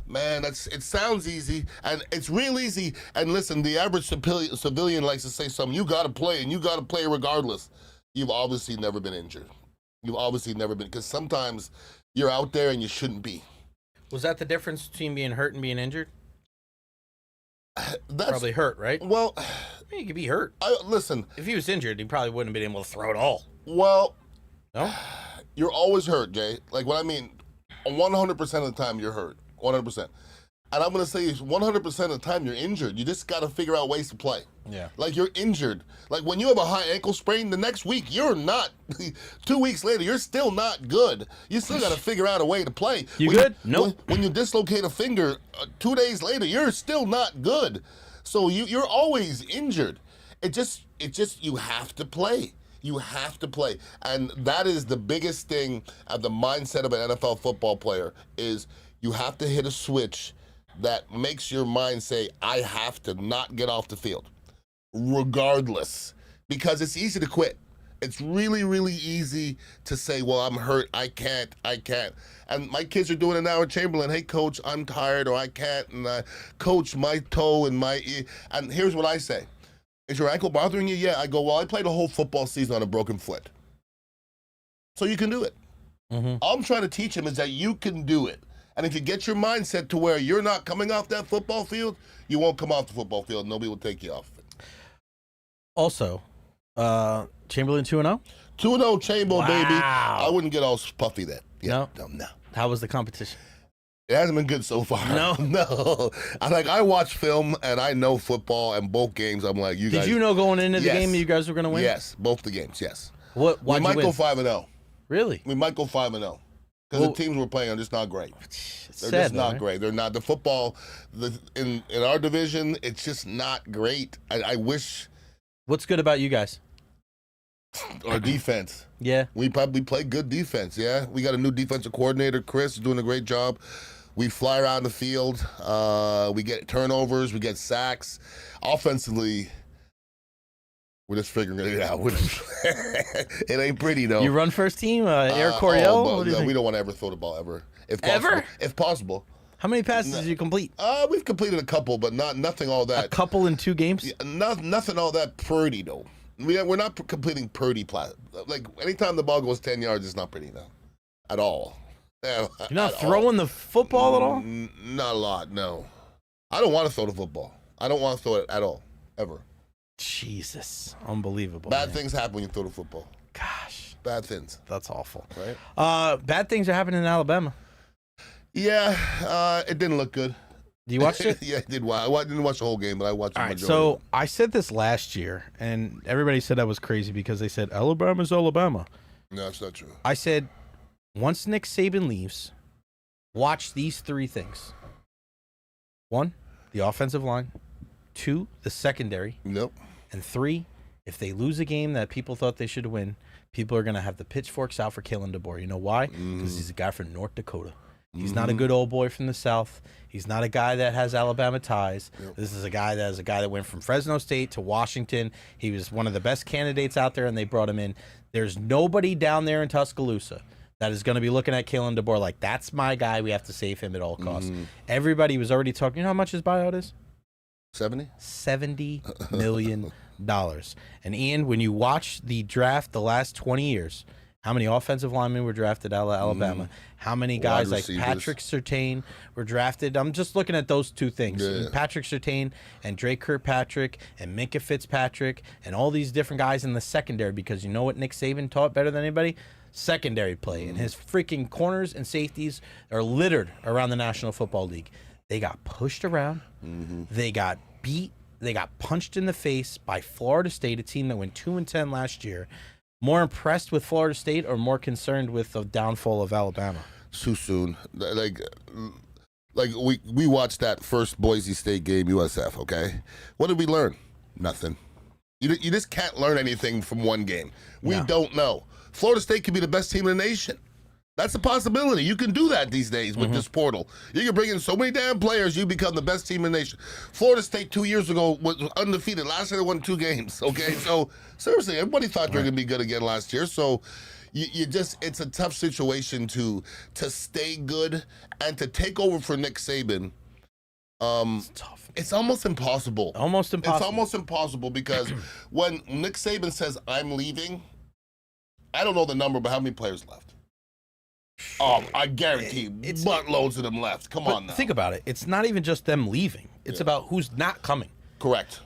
Man, it sounds easy, and it's real easy. And listen, the average civilian likes to say something. You got to play, and you got to play regardless. You've obviously never been injured. You've obviously never been, because sometimes you're out there and you shouldn't be. Was that the difference between being hurt and being injured? That's probably hurt, right? Well, he could be hurt. Listen, if he was injured, he probably wouldn't have been able to throw at all. Well, no, you're always hurt, Jay. Like, what I mean, 100% of the time you're hurt, 100%. And I'm gonna say 100% of the time you're injured. You just got to figure out ways to play. Yeah. Like, you're injured. Like, when you have a high ankle sprain, the next week you're not. 2 weeks later, you're still not good. You still got to figure out a way to play. You good? No. When you dislocate a finger, 2 days later, you're still not good. So you're always injured. It just you have to play. You have to play. And that is the biggest thing of the mindset of an NFL football player is you have to hit a switch that makes your mind say, I have to not get off the field, regardless. Because it's easy to quit. It's really, really easy to say, well, I'm hurt, I can't. And my kids are doing it now at Chamberlain. Hey, coach, I'm tired, or I can't, and coach, my toe and my ear. And here's what I say. Is your ankle bothering you? Yeah. I go, well, I played a whole football season on a broken foot. So you can do it. All I'm trying to teach him is that you can do it. And if you get your mindset to where you're not coming off that football field, you won't come off the football field. Nobody will take you off it. Also, Chamberlain 2-0? 2-0 Chamberlain, baby. I wouldn't get all puffy then. Yeah, No. How was the competition? It hasn't been good so far. No. I watch film and I know football, and both games I'm like, Did you know going into the game you guys were going to win? Yes, both the games, yes. We might go 5-0. Really? We might go 5-0. Because the teams we're playing are just not great. They're just not great. They're not. The football, in our division, it's just not great. I wish. What's good about you guys? Our defense. Yeah. We probably play good defense, yeah. We got a new defensive coordinator, Chris, doing a great job. We fly around the field. We get turnovers. We get sacks. Offensively, we're just figuring it out. It ain't pretty, though. You run first team? Air Coryell? We don't want to ever throw the ball ever. If possible. Ever? If possible. How many passes did you complete? We've completed a couple, but nothing all that. A couple in 2 games? Yeah, nothing all that pretty, though. We're not completing pretty. Like, anytime the ball goes 10 yards, it's not pretty, though. At all. You're not throwing the football at all? Not a lot, no. I don't want to throw the football. I don't want to throw it at all, ever. Jesus. Unbelievable. Bad things happen when you throw the football. Gosh. Bad things. That's awful. Right? Bad things are happening in Alabama. Yeah, it didn't look good. You watched it? Yeah, I did. I didn't watch the whole game, but I watched the majority. So I said this last year, and everybody said I was crazy because they said, Alabama's Alabama. No, that's not true. I said, once Nick Saban leaves, watch these 3 things. 1, the offensive line. 2, the secondary. Nope. And 3, if they lose a game that people thought they should win, people are going to have the pitchforks out for Kalen DeBoer. You know why? Because he's a guy from North Dakota. He's not a good old boy from the South. He's not a guy that has Alabama ties. Yep. This is a guy that went from Fresno State to Washington. He was one of the best candidates out there, and they brought him in. There's nobody down there in Tuscaloosa that is going to be looking at Kalen DeBoer like, that's my guy. We have to save him at all costs. Everybody was already talking. You know how much his buyout is? 70? $70 million. And Ian, when you watch the draft the last 20 years, how many offensive linemen were drafted out of Alabama? How many guys like Patrick Surtain were drafted? I'm just looking at those two things. Yeah. Patrick Surtain and Drake Kirkpatrick and Micah Fitzpatrick and all these different guys in the secondary, because you know what Nick Saban taught better than anybody? Secondary play. And his freaking corners and safeties are littered around the National Football League. They got pushed around. They got beat. They got punched in the face by Florida State, a team that went 2-10 last year. More impressed with Florida State or more concerned with the downfall of Alabama? Too soon. Like we watched that first Boise State game, USF, okay? What did we learn? Nothing. You just can't learn anything from one game. We don't know. Florida State could be the best team in the nation. That's a possibility. You can do that these days with this portal. You can bring in so many damn players, you become the best team in the nation. Florida State 2 years ago was undefeated. Last year they won 2 games, okay? So, seriously, everybody thought they were going to be good again last year. So, you just, it's a tough situation to stay good and to take over for Nick Saban. It's tough. It's almost impossible. Almost impossible. It's almost impossible because when Nick Saban says, I'm leaving, I don't know the number, but how many players left? Oh, I guarantee buttloads of them left. Come on now. Think about it. It's not even just them leaving. It's about who's not coming. Correct.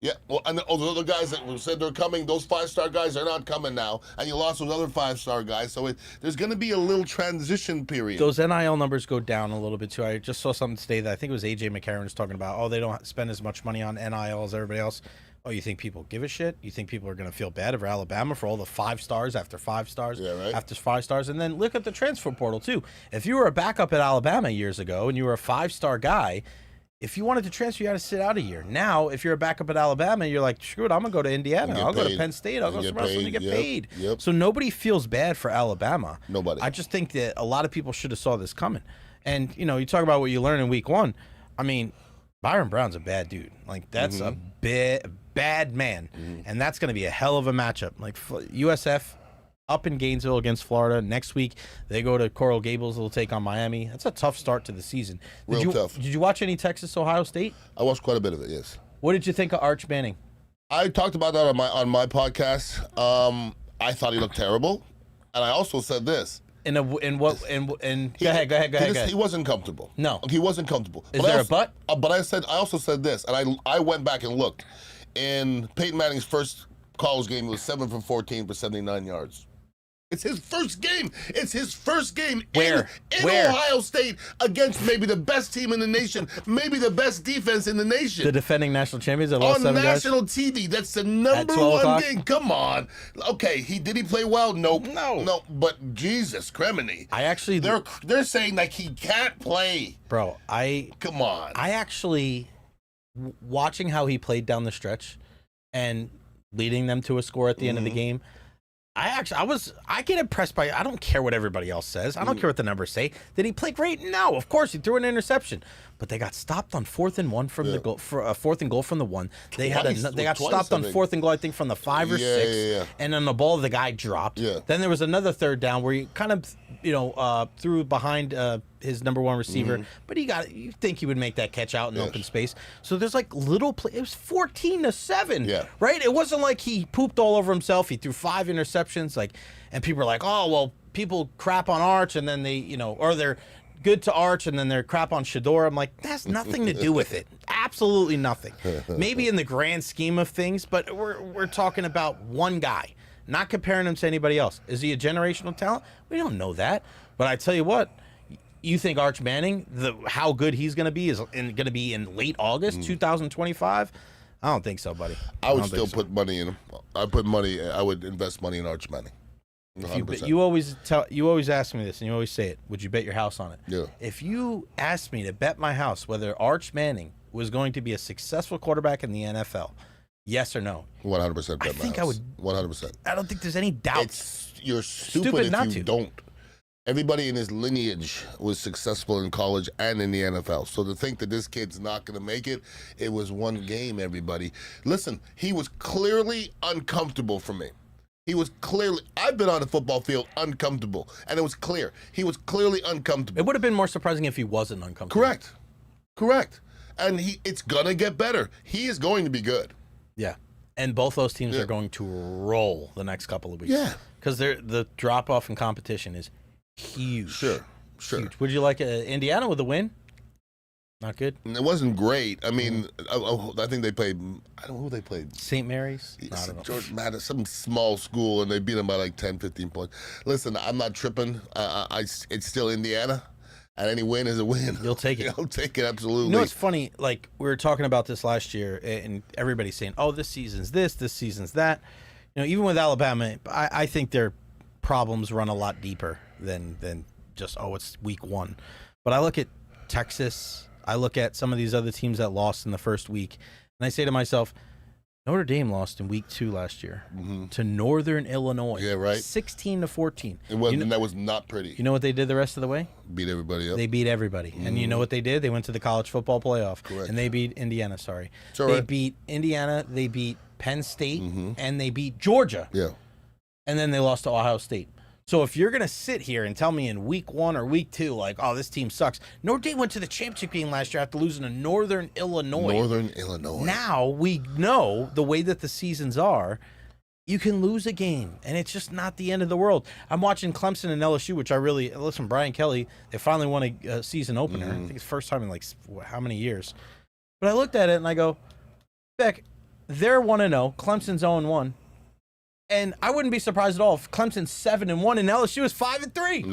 Yeah. Well, and the other guys that said they're coming, those 5-star guys are not coming now. And you lost those other 5-star guys. So there's going to be a little transition period. Those NIL numbers go down a little bit too. I just saw something today that I think it was AJ McCarron was talking about. Oh, they don't spend as much money on NIL as everybody else. Oh, you think people give a shit? You think people are going to feel bad over Alabama for all the 5 stars after 5 stars after 5 stars? And then look at the transfer portal, too. If you were a backup at Alabama years ago and you were a 5-star guy, if you wanted to transfer, you had to sit out a year. Now, if you're a backup at Alabama, you're like, screw it, I'm going to go to Indiana. I'll go to Penn State. I'll go somewhere else and get paid. Yep. So nobody feels bad for Alabama. Nobody. I just think that a lot of people should have saw this coming. And, you know, you talk about what you learn in week 1. I mean, Byron Brown's a bad dude. Like, that's a bad man. And that's going to be a hell of a matchup. Like, USF up in Gainesville against Florida. Next week, they go to Coral Gables. They'll take on Miami. That's a tough start to the season. Real tough. Did you watch any Texas-Ohio State? I watched quite a bit of it, yes. What did you think of Arch Manning? I talked about that on my podcast. I thought he looked terrible. And I also said this. Go ahead. He wasn't comfortable. No. He wasn't comfortable. Is there a but? But I also said this, and I went back and looked. In Peyton Manning's first college game, it was 7 for 14 for 79 yards. It's his first game. It's his first game in Ohio State against maybe the best team in the nation, maybe the best defense in the nation. The defending national champions that lost 7 guys? On national TV. That's the number one game. Come on. Okay, did he play well? Nope. No. But Jesus, Cremini. They're saying like he can't play. Bro, come on. I actually, watching how he played down the stretch and leading them to a score at the end of the game, I get impressed by. I don't care what everybody else says. I don't care what the numbers say. Did he play great? No, of course he threw an interception, but they got stopped on 4th and 1 from the goal for a 4th and goal from the 1. They got stopped on 4th and goal, I think, from the 5 or 6, and then the ball the guy dropped. Yeah. Then there was another 3rd down where he kind of threw behind his number 1 receiver, but you think he would make that catch out in open space. So there's like little play. It was 14-7, right? It wasn't like he pooped all over himself. He threw 5 interceptions, and people are like, oh well, people crap on Arch, and then they, or they're good to Arch, and then they're crap on Shador. I'm like, that's nothing to do with it. Absolutely nothing. Maybe in the grand scheme of things, but we're talking about one guy, not comparing him to anybody else. Is he a generational talent? We don't know that, but I tell you what. You think Arch Manning, how good he's going to be, is going to be in late August, 2025? I don't think so, buddy. I would still put money in him. I would invest money in Arch Manning. You always ask me this, and you always say it. Would you bet your house on it? Yeah. If you asked me to bet my house whether Arch Manning was going to be a successful quarterback in the NFL? Yes or no? 100%. I think I would. 100%. I don't think there's any doubt. You're stupid not if you to. don't. Everybody in his lineage was successful in college and in the NFL. So to think that this kid's not going to make it, it was one game, everybody. Listen, he was clearly uncomfortable for me. I've been on the football field uncomfortable, and it was clear. He was clearly uncomfortable. It would have been more surprising if he wasn't uncomfortable. Correct. And it's going to get better. He is going to be good. Yeah. And both those teams are going to roll the next couple of weeks. Yeah. Because the drop-off in competition is huge. Sure. Huge. Would you like Indiana with a win? Not good? It wasn't great. I mean, I think they played, I don't know who they played. St. Mary's? I don't know. George Madison, some small school, and they beat them by like 10, 15 points. Listen, I'm not tripping. It's still Indiana, and any win is a win. You'll take it. I'll take it, absolutely. You know what's funny? Like, we were talking about this last year, and everybody's saying, oh, this season's this season's that. You know, even with Alabama, I think their problems run a lot deeper than just, it's week one. But I look at Texas, I look at some of these other teams that lost in the first week, and I say to myself, Notre Dame lost in week 2 last year to Northern Illinois. Yeah, right. 16-14. It wasn't. That was not pretty. You know what they did the rest of the way? Beat everybody up. They beat everybody. And you know what they did? They went to the college football playoff. Correct. And they beat Indiana, sorry. It's all They right. beat Indiana, they beat Penn State, and they beat Georgia. Yeah. And then they lost to Ohio State. So if you're going to sit here and tell me in week 1 or week 2, like, oh, this team sucks. Notre Dame went to the championship game last year after losing to Northern Illinois. Now we know the way that the seasons are, you can lose a game, and it's just not the end of the world. I'm watching Clemson and LSU, which listen, Brian Kelly, they finally won a season opener. I think it's the first time in like how many years. But I looked at it and I go, Beck, they're 1-0, Clemson's 0-1. And I wouldn't be surprised at all if Clemson's 7-1 and LSU is 5-3.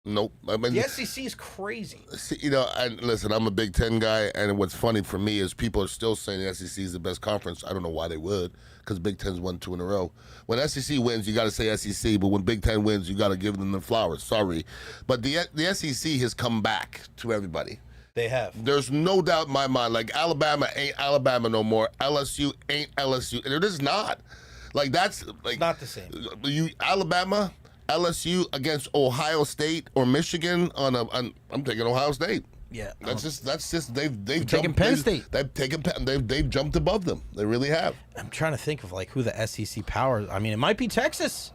Nope. I mean, The SEC is crazy. See, and listen, I'm a Big Ten guy, and what's funny for me is people are still saying the SEC is the best conference. I don't know why they would, because Big Ten's won 2 in a row. When SEC wins, you got to say SEC, but when Big Ten wins, you got to give them the flowers. Sorry. But the SEC has come back to everybody. They have. There's no doubt in my mind, like Alabama ain't Alabama no more. LSU ain't LSU. And it is not. Like, that's like Not the same. Alabama, LSU against Ohio State or Michigan I'm taking Ohio State. Yeah. That's just they've taking jumped. Penn State. They've jumped above them. They really have. I'm trying to think of like who the SEC powers. I mean, it might be Texas.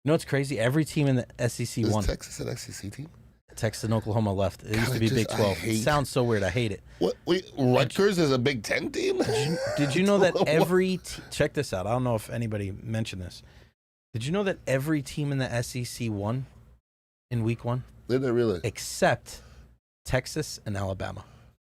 You know what's crazy? Every team in the SEC won. Is Texas an SEC team? Texas and Oklahoma left. It used to be Big 12. It sounds so weird. I hate it. What? Wait, Rutgers is a Big Ten team? Did you know that every check this out? I don't know if anybody mentioned this. Did you know that every team in the SEC won in week 1? Did they really? Except Texas and Alabama.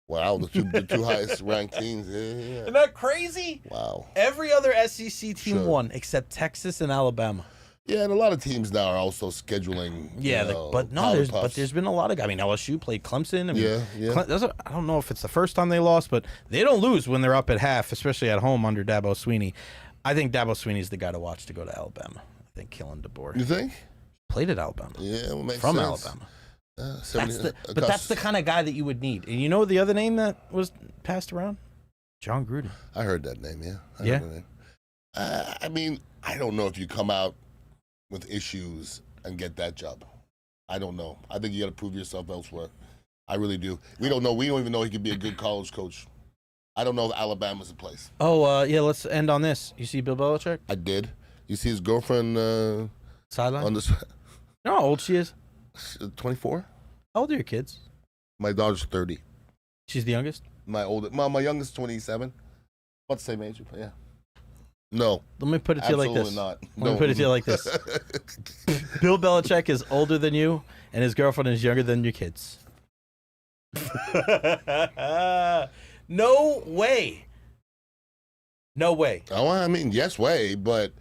Wow, the two highest ranked teams. Yeah. Isn't that crazy? Wow. Every other SEC team won except Texas and Alabama. Yeah, and a lot of teams now are also scheduling. There's been a lot of. I mean, LSU played Clemson. I mean, yeah. I don't know if it's the first time they lost, but they don't lose when they're up at half, especially at home under Dabo Swinney. I think Dabo Swinney's the guy to watch to go to Alabama. I think Kellen DeBoer. You think? Played at Alabama. Yeah, well, makes from sense. Alabama. But that's the kind of guy that you would need. And you know the other name that was passed around? John Gruden. I heard that name. Yeah. I Yeah. heard that name. I mean, I don't know if you come out with issues and get that job. I don't know. I think you got to prove yourself elsewhere. I really do. We don't know. We don't even know he could be a good college coach. I don't know if Alabama's a place. Oh, yeah, let's end on this. You see Bill Belichick? I did. You see his girlfriend Sideline? on this? You know how old she is? 24? How old are your kids? My daughter's 30. She's the youngest? My youngest 27. About the same age. Yeah. No. Let me put it to you like this. Absolutely not. Let me put it to you like this. Bill Belichick is older than you, and his girlfriend is younger than your kids. No way. No way. Oh, I mean, yes way, but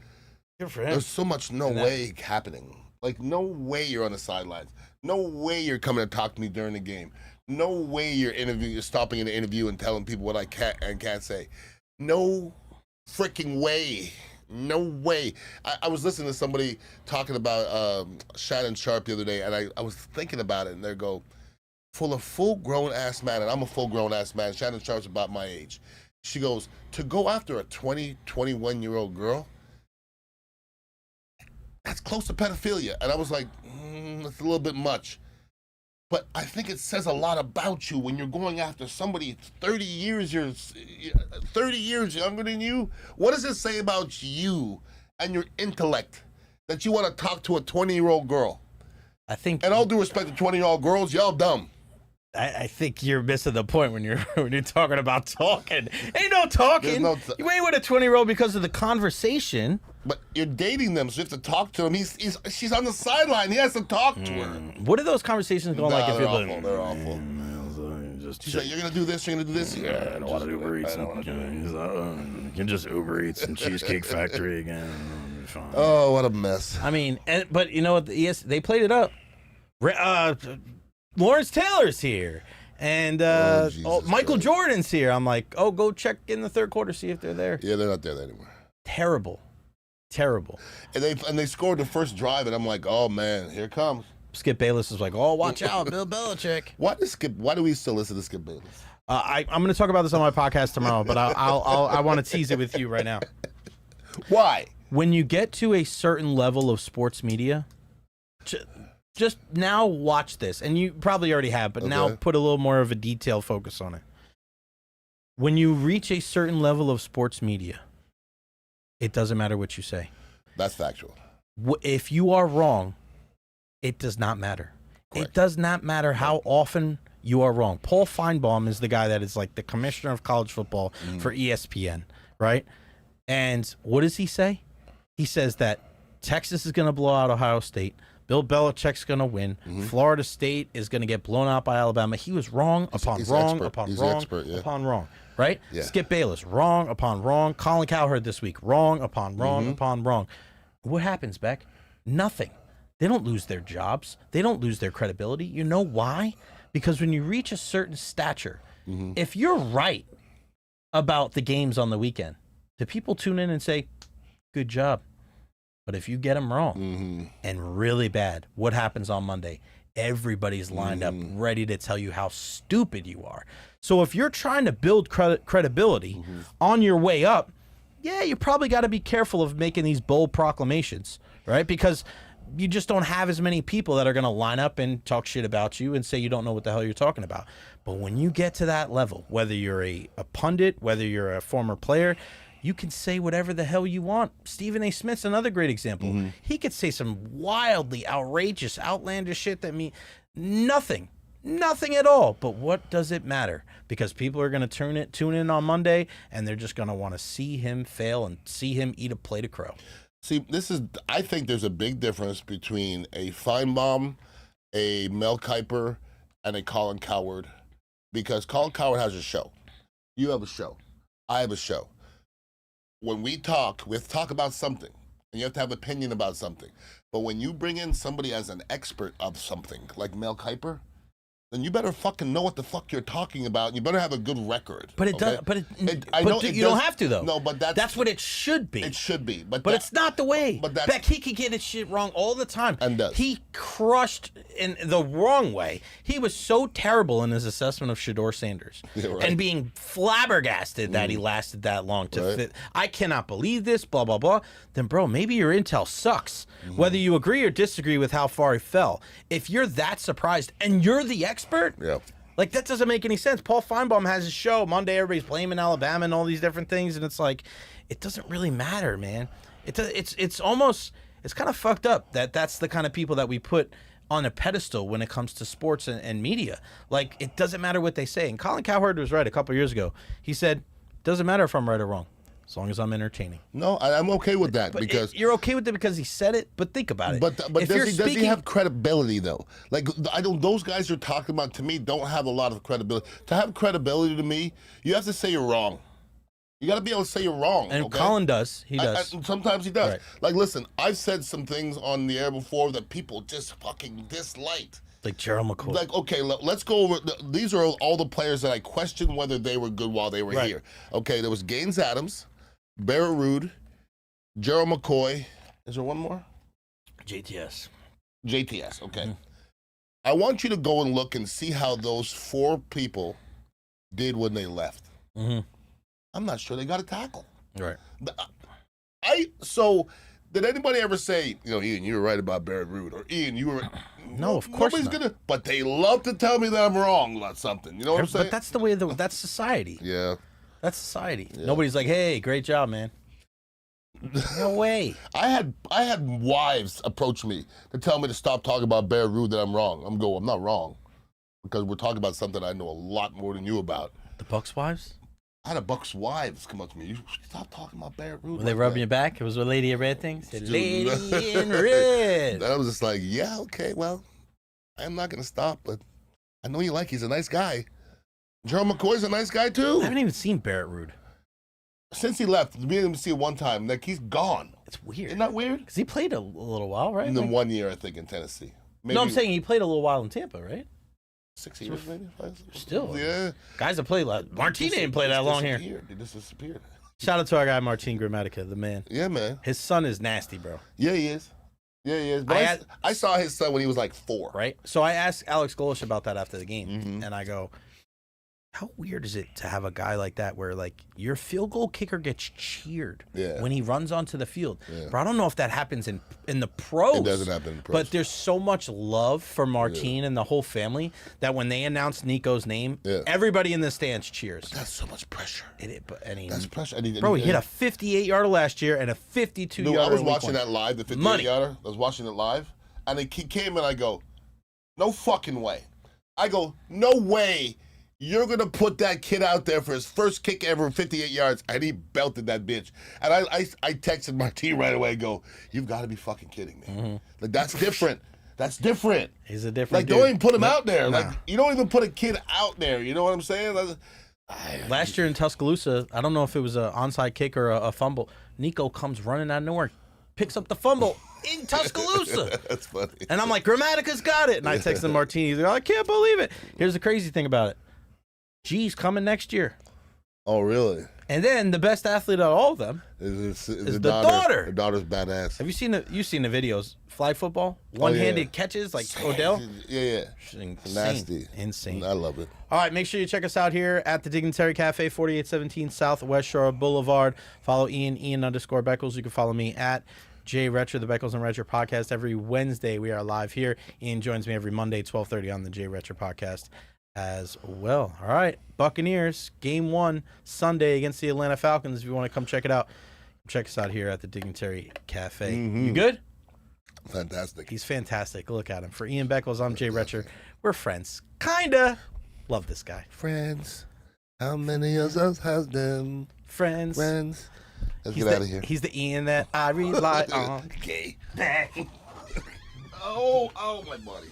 Good for him. there's so much no way happening. Like, no way you're on the sidelines. No way you're coming to talk to me during the game. No way you're stopping in the interview and telling people what I can and can't say. No freaking way. No way. I was listening to somebody talking about Shannon Sharp the other day, and I was thinking about it, and they go, for a full-grown ass man, and I'm a full-grown ass man. Shannon Sharp's about my age. She goes, to go after a 20, 21-year-old girl, that's close to pedophilia. And I was like, that's a little bit much. But I think it says a lot about you when you're going after somebody 30 years younger than you. What does it say about you and your intellect that you want to talk to a 20-year-old girl? I think, and all due respect to 20-year-old girls, y'all dumb. I think you're missing the point when you're talking about talking. Ain't no talking. You ain't with a 20-year-old because of the conversation. But you're dating them, so you have to talk to him. She's on the sideline. He has to talk to her. What are those conversations going like? If you're awful. They're awful. She's like, you're gonna do this. You're gonna do this. Yeah, I don't want to Uber Eats. You can just Uber Eats and Cheesecake Factory again. Fine. Oh, what a mess. I mean, but you know what? They played it up. Lawrence Taylor's here, and Michael Jordan's here. I'm like, oh, go check in the third quarter, see if they're there. Yeah, they're not there anymore. Terrible. And they scored the first drive, and I'm like, oh man, here it comes. Skip Bayless is like, oh, watch out, Bill Belichick. Why do we still listen to Skip Bayless? I'm going to talk about this on my podcast tomorrow, but I want to tease it with you right now. Why? When you get to a certain level of sports media, just now watch this, and you probably already have, but now put a little more of a detailed focus on it. When you reach a certain level of sports media, it doesn't matter what you say. That's factual. If you are wrong, it does not matter. Correct. It does not matter how often you are wrong. Paul Feinbaum is the guy that is like the commissioner of college football for ESPN, right? And what does he say? He says that Texas is going to blow out Ohio State. Bill Belichick's going to win. Florida State is going to get blown out by Alabama. He was wrong upon wrong upon wrong, right? Yeah. Skip Bayless, wrong upon wrong. Colin Cowherd this week, wrong upon wrong upon wrong. What happens, Beck? Nothing. They don't lose their jobs. They don't lose their credibility. You know why? Because when you reach a certain stature, if you're right about the games on the weekend, do people tune in and say, good job? But if you get them wrong and really bad, what happens on Monday? Everybody's lined up ready to tell you how stupid you are. So if you're trying to build credibility on your way up, yeah, you probably got to be careful of making these bold proclamations, right? Because you just don't have as many people that are going to line up and talk shit about you and say you don't know what the hell you're talking about. But when you get to that level, whether you're a pundit, whether you're a former player, you can say whatever the hell you want. Stephen A. Smith's another great example. He could say some wildly outrageous, outlandish shit that means nothing at all. But what does it matter? Because people are going to tune in on Monday, and they're just going to want to see him fail and see him eat a plate of crow. See, I think there's a big difference between a Feinbaum, a Mel Kiper, and a Colin Cowherd. Because Colin Cowherd has a show. You have a show. I have a show. When we talk about something, and you have to have an opinion about something. But when you bring in somebody as an expert of something, like Mel Kiper, then you better fucking know what the fuck you're talking about, and you better have a good record. But it does. But you don't have to though. No, but that's what it should be. It should be, but it's not the way. But Beck, he could get his shit wrong all the time. And does. He crushed in the wrong way. He was so terrible in his assessment of Shedeur Sanders, and being flabbergasted that he lasted that long to fit. I cannot believe this. Blah blah blah. Then, bro, maybe your intel sucks. Whether you agree or disagree with how far he fell, if you're that surprised and you're the expert, like that doesn't make any sense. Paul Feinbaum has his show Monday. Everybody's blaming Alabama and all these different things, and it's like, it doesn't really matter, man. It's almost kind of fucked up that's the kind of people that we put on a pedestal when it comes to sports and media. Like, it doesn't matter what they say. And Colin Cowherd was right a couple years ago. He said, doesn't matter if I'm right or wrong, as long as I'm entertaining. No, I'm okay with that. Because you're okay with it because he said it, but think about it. But does he have credibility, though? Like, those guys you're talking about, to me, don't have a lot of credibility. To have credibility to me, you have to say you're wrong. You got to be able to say you're wrong. And Colin does. He does. Sometimes he does. Right. Like, listen, I've said some things on the air before that people just fucking disliked. Like Gerald McCoy. Like, okay, let's go over. These are all the players that I questioned whether they were good while they were here. Okay, there was Gaines Adams, Barrett Ruud, Gerald McCoy. Is there one more? JTS. JTS, okay. I want you to go and look and see how those 4 people did when they left. Mm-hmm. I'm not sure they got a tackle. Right. So did anybody ever say, Ian, you were right about Barrett Root, or Ian, you were No, of course nobody's not. gonna, but they love to tell me that I'm wrong about something. You know what I'm saying? But that's the way. That's society. Yeah. That's society. Yeah. Nobody's like, hey, great job, man. No way. I had wives approach me to tell me to stop talking about Barrett Root, that I'm wrong. I'm not wrong, because we're talking about something I know a lot more than you about. The Bucks wives? I had a Bucks wives come up to me. You stop talking about Barrett Root. Were they rubbing your back? It was a lady in red thing? Said, lady in red. I was just like, yeah, okay, well, I'm not going to stop, but I know you like he's a nice guy. Gerald McCoy's a nice guy, too. I haven't even seen Barrett Root. Since he left, we didn't see it one time. Like, he's gone. It's weird. Isn't that weird? Because he played a little while, right? In the 1 year, I think, in Tennessee. Maybe No, I'm saying he played a little while in Tampa, right? 6 years, maybe? 5, Still. Yeah. Guys that play like Martine didn't play that long here. They just disappeared. Shout out to our guy, Martine Gramatica, the man. Yeah, man. His son is nasty, bro. Yeah, he is. Yeah, he is. But I saw his son when he was like 4. Right? So I asked Alex Golish about that after the game, Mm-hmm. and I go, how weird is it to have a guy like that where, like, your field goal kicker gets cheered when he runs onto the field? Yeah. But I don't know if that happens in the pros. It doesn't happen in pros. But there's so much love for Martine and the whole family that when they announced Nico's name, everybody in the stands cheers. That's so much pressure. That's pressure. Bro, he hit a 58-yarder last year and a 52-yarder. I was watching that live, the 58-yarder. I was watching it live, and he came and I go, no fucking way. I go, no way. You're going to put that kid out there for his first kick ever, 58 yards, and he belted that bitch. And I texted Martine right away, go, you've got to be fucking kidding me. Mm-hmm. Like, that's different. That's different. He's a different dude. Don't even put him out there. Nah. Like, you don't even put a kid out there. You know what I'm saying? Last year in Tuscaloosa, I don't know if it was an onside kick or a fumble. Nico comes running out of nowhere, picks up the fumble in Tuscaloosa. That's funny. And I'm like, Grammatica's got it. And I texted Martine. He's like, I can't believe it. Here's the crazy thing about it. G's coming next year. Oh, really? And then the best athlete out of all of them is the daughter. The daughter's badass. Have you seen the videos? Flag football, one-handed catches like Odell. Yeah. Insane. Nasty. Insane. I love it. All right, make sure you check us out here at the Dignitary Cafe, 4817 South West Shore Boulevard. Follow Ian_Beckles. You can follow me at Recher, the Beckles and Recher podcast. Every Wednesday we are live here. Ian joins me every Monday, 12:30 on the Recher podcast as well. All right, Buccaneers, game 1, Sunday against the Atlanta Falcons. If you want to come check it out, check us out here at the Dignitary Cafe. Mm-hmm. You good? Fantastic. He's fantastic. Look at him. For Ian Beckles, I'm Jay Recher. We're friends. Kinda. Love this guy. Friends. How many of us has them? Friends. Let's get out of here. He's the Ian that I rely on. Okay. Oh, my buddy.